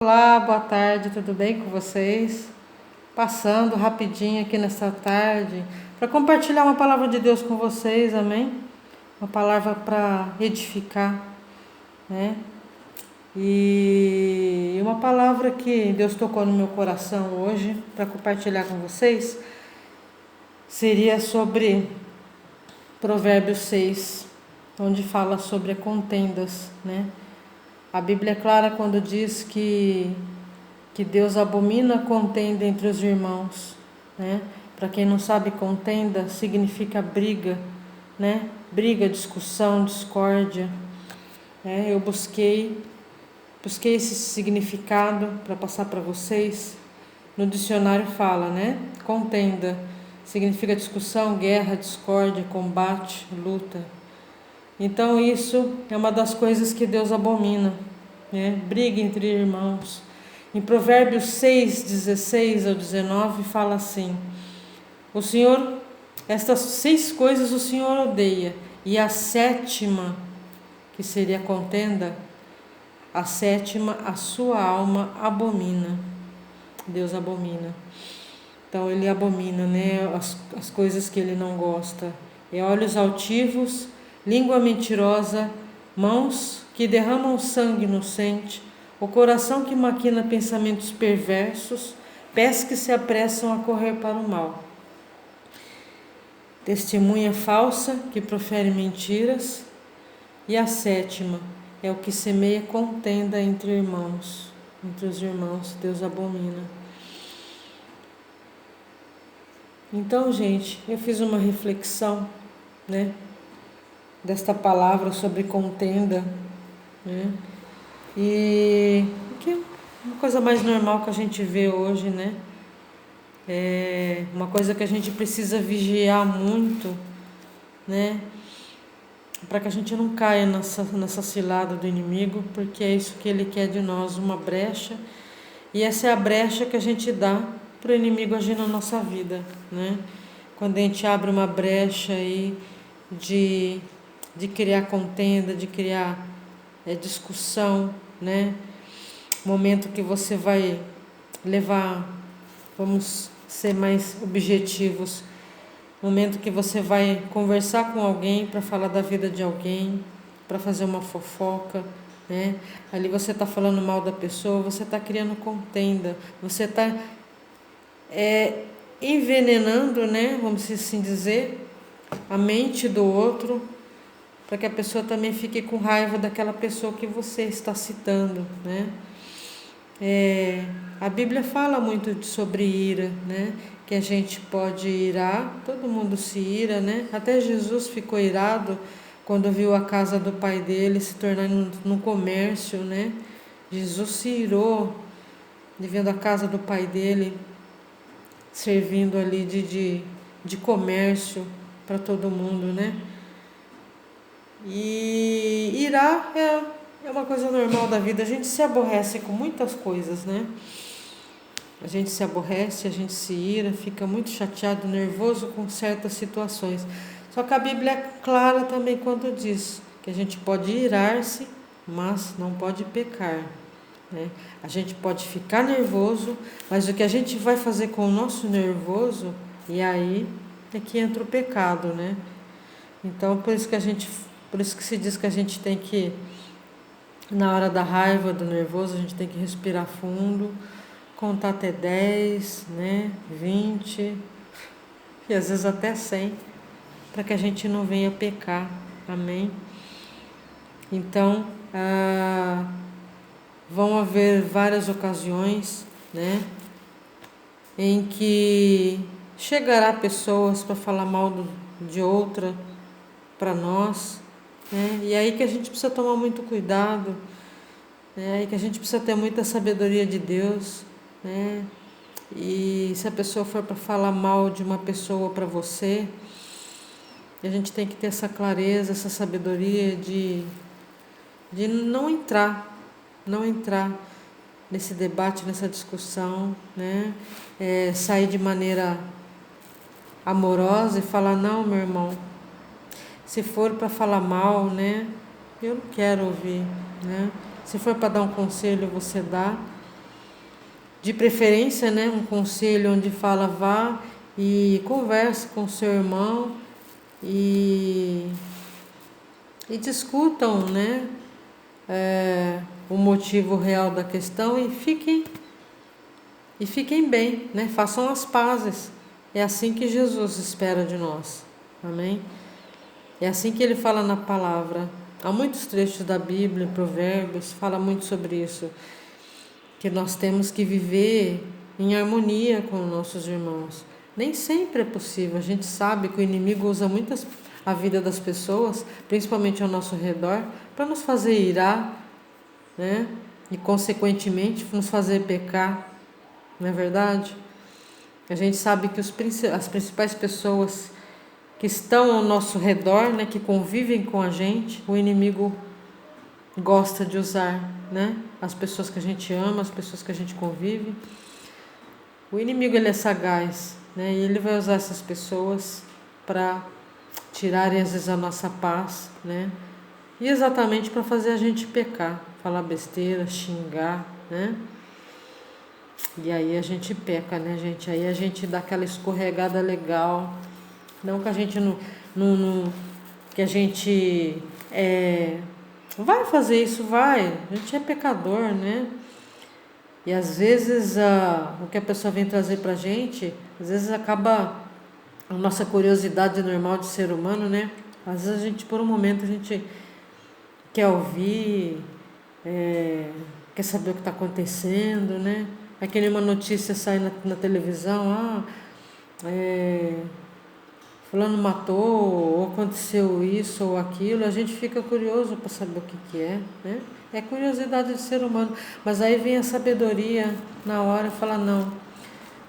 Olá, boa tarde, tudo bem com vocês? Passando rapidinho aqui nessa tarde para compartilhar uma palavra de Deus com vocês, amém? Uma palavra para edificar, né? E uma palavra que Deus tocou no meu coração hoje para compartilhar com vocês seria sobre Provérbios 6, onde fala sobre contendas, né? A Bíblia é clara quando diz que Deus abomina a contenda entre os irmãos, né? Para quem não sabe, contenda significa briga, né? Briga, discussão, discórdia. Eu busquei esse significado para passar para vocês. No dicionário fala, né? Contenda significa discussão, guerra, discórdia, combate, luta. Então isso é uma das coisas que Deus abomina, né? Briga entre irmãos. Em Provérbios 6, 16 ao 19 fala assim: o Senhor, estas 6 coisas o Senhor odeia, e a sétima, que seria a contenda, a sétima a sua alma abomina. Deus abomina. Então ele abomina, né, as coisas que ele não gosta. É olhos altivos, língua mentirosa, mãos que derramam sangue inocente, o coração que maquina pensamentos perversos, pés que se apressam a correr para o mal. Testemunha falsa que profere mentiras. E a sétima é o que semeia contenda entre irmãos. Entre os irmãos, Deus abomina. Então, gente, eu fiz uma reflexão, né, desta palavra sobre contenda, né? E que é uma coisa mais normal que a gente vê hoje, né? É uma coisa que a gente precisa vigiar muito, né? Para que a gente não caia nessa cilada do inimigo, porque é isso que ele quer de nós, uma brecha. E essa é a brecha que a gente dá para o inimigo agir na nossa vida, né? Quando a gente abre uma brecha aí de criar contenda, de criar discussão, né? Momento que você vai levar, vamos ser mais objetivos, momento que você vai conversar com alguém para falar da vida de alguém, para fazer uma fofoca, né? Ali você está falando mal da pessoa, você está criando contenda, você está envenenando, né? Vamos assim dizer, a mente do outro, para que a pessoa também fique com raiva daquela pessoa que você está citando, né? A Bíblia fala muito sobre ira, né? Que a gente pode irar, todo mundo se ira, né? Até Jesus ficou irado quando viu a casa do pai dele se tornando num comércio, né? Jesus se irou de vendo a casa do pai dele servindo ali de comércio para todo mundo, né? E irar é uma coisa normal da vida. A gente se aborrece com muitas coisas, né? A gente se aborrece, a gente se ira, fica muito chateado, nervoso com certas situações. Só que a Bíblia é clara também quando diz que a gente pode irar-se, mas não pode pecar, né? A gente pode ficar nervoso, mas o que a gente vai fazer com o nosso nervoso, e aí é que entra o pecado, né? Então, por isso que se diz que a gente tem que, na hora da raiva, do nervoso, a gente tem que respirar fundo, contar até 10, né, 20 e às vezes até 100, para que a gente não venha pecar, amém? Então, vão haver várias ocasiões, né, em que chegará pessoas para falar mal de outra para nós, né? E aí que a gente precisa tomar muito cuidado, né? E que a gente precisa ter muita sabedoria de Deus, né? E se a pessoa for para falar mal de uma pessoa para você, a gente tem que ter essa clareza, essa sabedoria de não entrar nesse debate, nessa discussão, né? Sair de maneira amorosa e falar: não, meu irmão, se for para falar mal, né, eu não quero ouvir, né? Se for para dar um conselho, você dá, De preferência, né, um conselho onde fala vá e converse com seu irmão e discutam, né, o motivo real da questão e fiquem bem, né, façam as pazes. É assim que Jesus espera de nós. Amém? É assim que ele fala na palavra. Há muitos trechos da Bíblia, Provérbios, fala muito sobre isso, que nós temos que viver em harmonia com nossos irmãos. Nem sempre é possível. A gente sabe que o inimigo usa muito a vida das pessoas, principalmente ao nosso redor, para nos fazer irar, né? E consequentemente nos fazer pecar. Não é verdade? A gente sabe que as principais pessoas que estão ao nosso redor, né, que convivem com a gente, o inimigo gosta de usar, né? As pessoas que a gente ama, as pessoas que a gente convive. O inimigo, ele é sagaz, né? E ele vai usar essas pessoas para tirarem às vezes a nossa paz, né? E exatamente para fazer a gente pecar, falar besteira, xingar, né? E aí a gente peca, né, gente? Aí a gente dá aquela escorregada legal. Não que a gente não que a gente vai fazer isso, vai. A gente é pecador, né? E às vezes o que a pessoa vem trazer pra gente, às vezes acaba a nossa curiosidade normal de ser humano, né? Às vezes a gente, por um momento, a gente quer ouvir, quer saber o que está acontecendo, né? Aí que nem uma notícia sai na televisão, fulano matou, ou aconteceu isso ou aquilo, a gente fica curioso para saber o que é, né? É curiosidade de ser humano, mas aí vem a sabedoria na hora e fala, não,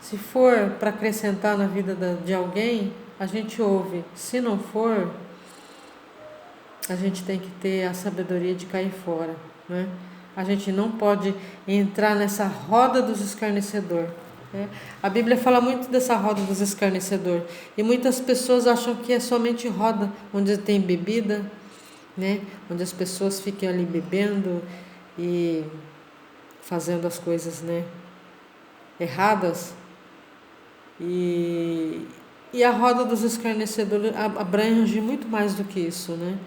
se for para acrescentar na vida de alguém, a gente ouve, se não for, a gente tem que ter a sabedoria de cair fora, né? A gente não pode entrar nessa roda dos escarnecedores. A Bíblia fala muito dessa roda dos escarnecedores. E muitas pessoas acham que é somente roda onde tem bebida, né? Onde as pessoas ficam ali bebendo e fazendo as coisas, né, erradas. E a roda dos escarnecedores abrange muito mais do que isso, né?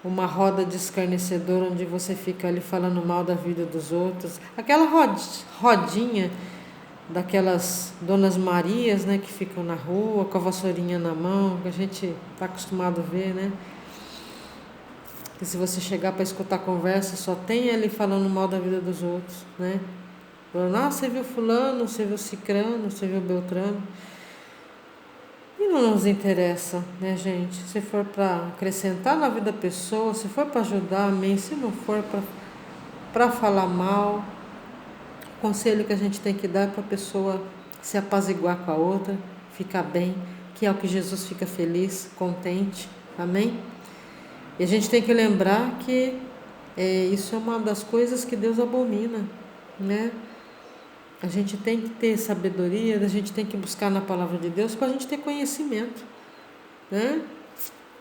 Uma roda de escarnecedor onde você fica ali falando mal da vida dos outros. Aquela rodinha daquelas Donas Marias, né, que ficam na rua com a vassourinha na mão, que a gente está acostumado a ver, né? Que se você chegar para escutar a conversa, só tem ele falando mal da vida dos outros, né? Falando, você viu fulano, você viu cicrano, você viu beltrano. E não nos interessa, né, gente? Se for para acrescentar na vida da pessoa, se for para ajudar, amém. Se não for para falar mal, o conselho que a gente tem que dar é para a pessoa se apaziguar com a outra, ficar bem, que é o que Jesus fica feliz, contente, amém? E a gente tem que lembrar que isso é uma das coisas que Deus abomina, né? A gente tem que ter sabedoria, a gente tem que buscar na palavra de Deus para a gente ter conhecimento, né?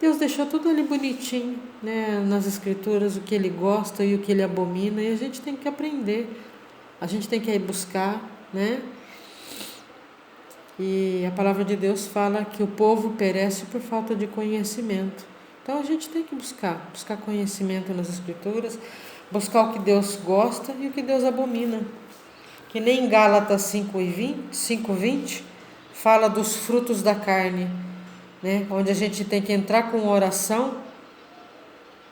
Deus deixou tudo ali bonitinho, né, nas escrituras, o que ele gosta e o que ele abomina, e a gente tem que aprender, a gente tem que ir buscar, né? E a palavra de Deus fala que o povo perece por falta de conhecimento. Então a gente tem que buscar conhecimento nas escrituras, buscar o que Deus gosta e o que Deus abomina. Que nem Gálatas 5:20 fala dos frutos da carne, né? Onde a gente tem que entrar com oração,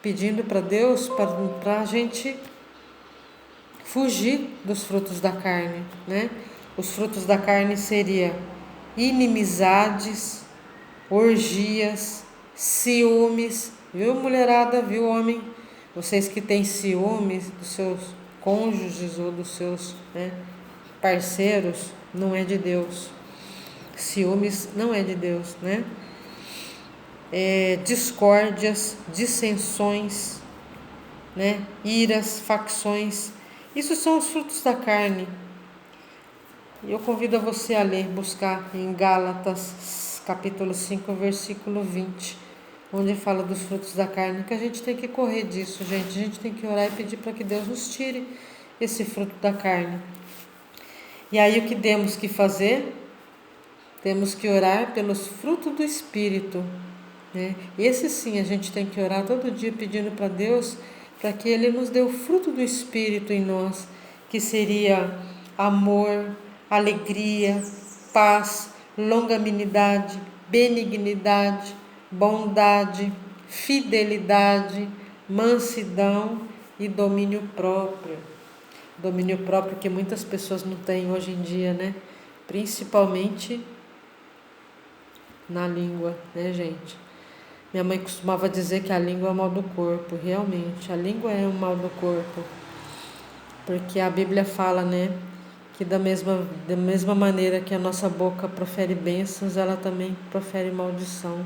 pedindo para Deus para a gente fugir dos frutos da carne, né? Os frutos da carne seria inimizades, orgias, ciúmes, viu, mulherada, viu, homem? Vocês que têm ciúmes dos seus cônjuges ou dos seus, né, parceiros, não é de Deus. Ciúmes não é de Deus, né? Discórdias, dissensões, né? Iras, facções. Isso são os frutos da carne. E eu convido a você a ler, buscar em Gálatas, capítulo 5, versículo 20, onde fala dos frutos da carne, que a gente tem que correr disso, gente. A gente tem que orar e pedir para que Deus nos tire esse fruto da carne. E aí o que temos que fazer? Temos que orar pelos frutos do Espírito, né? Esse sim a gente tem que orar todo dia pedindo para Deus para que Ele nos dê o fruto do Espírito em nós, que seria amor, alegria, paz, longanimidade, benignidade, bondade, fidelidade, mansidão e domínio próprio. Domínio próprio que muitas pessoas não têm hoje em dia, né? Principalmente na língua, né, gente? Minha mãe costumava dizer que a língua é o mal do corpo. Realmente, a língua é o mal do corpo. Porque a Bíblia fala, né, que da mesma maneira que a nossa boca profere bênçãos, ela também profere maldição.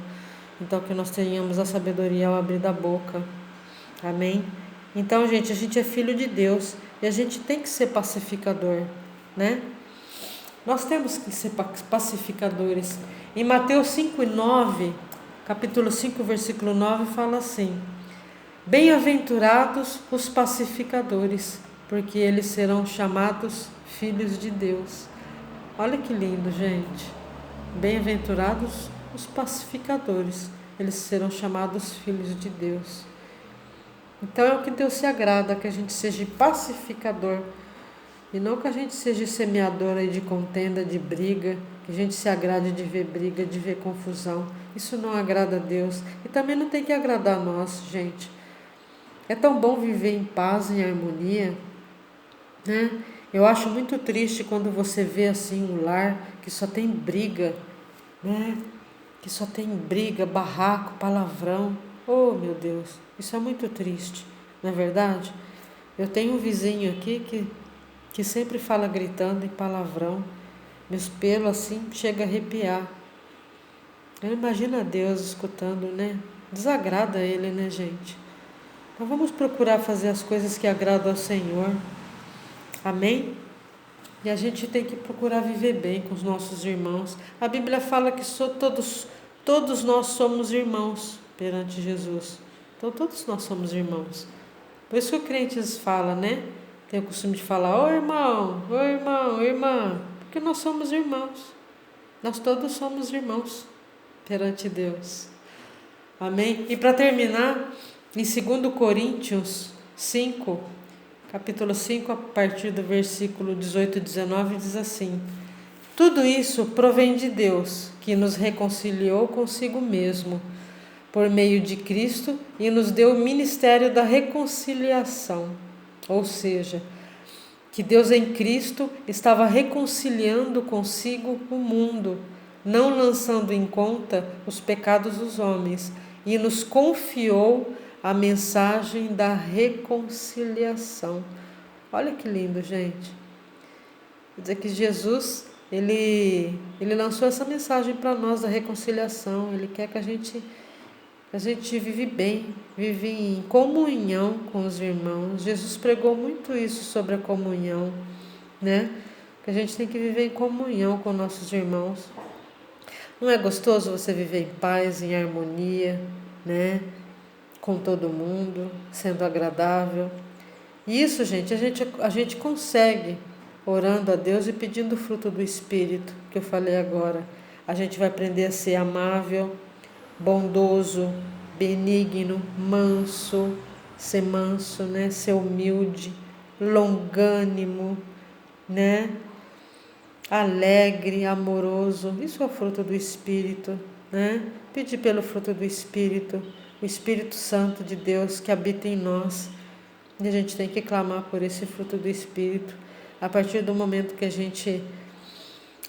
Então, que nós tenhamos a sabedoria ao abrir da boca. Amém? Então, gente, a gente é filho de Deus e a gente tem que ser pacificador, né? Nós temos que ser pacificadores. Em Mateus 5:9, capítulo 5, versículo 9, fala assim: Bem-aventurados os pacificadores, porque eles serão chamados filhos de Deus. Olha que lindo, gente. Bem-aventurados os pacificadores, eles serão chamados filhos de Deus. Então é o que Deus se agrada, que a gente seja pacificador. E não que a gente seja semeadora de contenda, de briga, que a gente se agrade de ver briga, de ver confusão. Isso não agrada a Deus. E também não tem que agradar a nós, gente. É tão bom viver em paz, em harmonia, né? Eu acho muito triste quando você vê assim um lar que só tem briga, né? Que só tem briga, barraco, palavrão. Oh, meu Deus, isso é muito triste, não é verdade? Eu tenho um vizinho aqui que sempre fala gritando em palavrão. Meus pelos assim chega a arrepiar. Eu imagino a Deus escutando, né? Desagrada ele, né, gente? Então vamos procurar fazer as coisas que agradam ao Senhor. Amém? E a gente tem que procurar viver bem com os nossos irmãos. A Bíblia fala que todos nós somos irmãos perante Jesus. Então todos nós somos irmãos. Por isso que o crentes fala, né? Tem o costume de falar, ô irmão, irmã, porque nós somos irmãos. Nós todos somos irmãos perante Deus. Amém? E para terminar, em 2 Coríntios 5, capítulo 5, a partir do versículo 18 e 19, diz assim: Tudo isso provém de Deus, que nos reconciliou consigo mesmo, por meio de Cristo, e nos deu o ministério da reconciliação. Ou seja, que Deus em Cristo estava reconciliando consigo o mundo, não lançando em conta os pecados dos homens, e nos confiou a mensagem da reconciliação. Olha que lindo, gente. Quer dizer que Jesus, ele lançou essa mensagem para nós da reconciliação. Ele quer que a gente vive bem, vive em comunhão com os irmãos. Jesus pregou muito isso sobre a comunhão, né? Que a gente tem que viver em comunhão com nossos irmãos. Não é gostoso você viver em paz, em harmonia, né? Com todo mundo, sendo agradável. E isso, gente, a gente consegue orando a Deus e pedindo o fruto do Espírito, que eu falei agora. A gente vai aprender a ser amável, bondoso, benigno, ser manso, né? Ser humilde, longânimo, né? Alegre, amoroso. Isso é o fruto do Espírito, né? Pedir pelo fruto do Espírito, o Espírito Santo de Deus que habita em nós. E a gente tem que clamar por esse fruto do Espírito. A partir do momento que a gente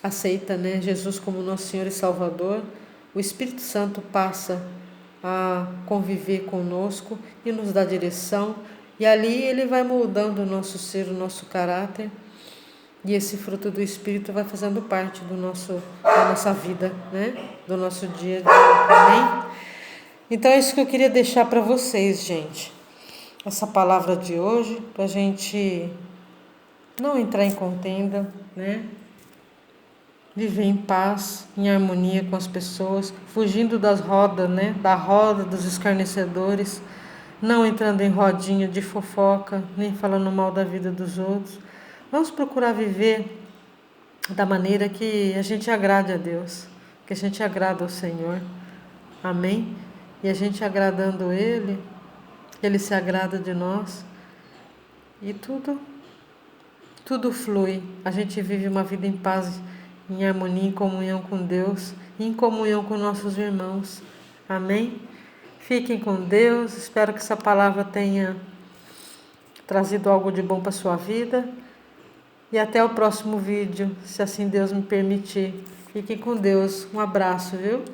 aceita, né, Jesus como nosso Senhor e Salvador, o Espírito Santo passa a conviver conosco e nos dá direção. E ali ele vai moldando o nosso ser, o nosso caráter. E esse fruto do Espírito vai fazendo parte da nossa vida, né? Do nosso dia a dia. Amém? Então é isso que eu queria deixar para vocês, gente. Essa palavra de hoje, para a gente não entrar em contenda, né? Viver em paz, em harmonia com as pessoas, fugindo das rodas, né? Da roda dos escarnecedores, não entrando em rodinha de fofoca, nem falando mal da vida dos outros. Vamos procurar viver da maneira que a gente agrade a Deus, que a gente agrada ao Senhor. Amém? E a gente agradando Ele, Ele se agrada de nós e tudo flui. A gente vive uma vida em paz, em harmonia, em comunhão com Deus e em comunhão com nossos irmãos. Amém? Fiquem com Deus. Espero que essa palavra tenha trazido algo de bom para a sua vida. E até o próximo vídeo, se assim Deus me permitir. Fiquem com Deus. Um abraço, viu?